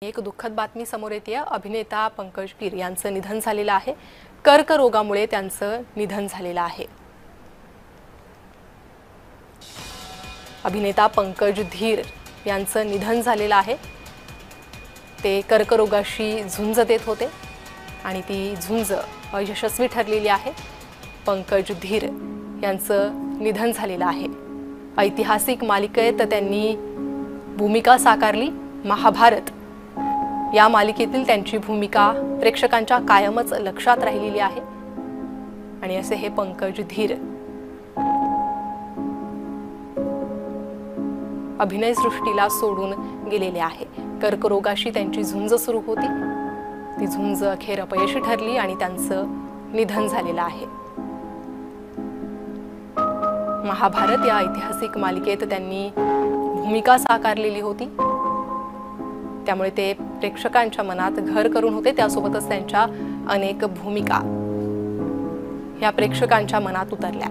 एक दुःखद बातमी समोर येते। अभिनेता पंकज धीर यांचं निधन झालेलं आहे। कर्करोगामुळे त्यांचं निधन झालेलं आहे। अभिनेता पंकज धीर यांचं निधन झालेलं आहे। ते कर्करोगाशी झुंज देत होते आणि ती झुंज यशस्वी ठरलेली आहे। पंकज धीर यांचं निधन झालेलं आहे। ऐतिहासिक मालिकेत त्यांनी भूमिका साकारली। महाभारत या मालिकेतील त्यांची भूमिका प्रेक्षकांच्या कायमच लक्षात राहिलेली आहे। आणि असे हे पंकज धीर अभिनय सृष्टीला सोडून गेलेले आहे। कर्करोगाशी त्यांची झुंज सुरू होती। ती झुंज अखेर अपयशी ठरली आणि त्यांचं निधन झालेलं आहे। महाभारत या ऐतिहासिक मालिकेत त्यांनी भूमिका साकारलेली होती। त्यामुळे ते प्रेक्षकांच्या मनात घर करून होते। त्यासोबतच त्यांच्या अनेक भूमिका या प्रेक्षकांच्या मनात उतरल्या।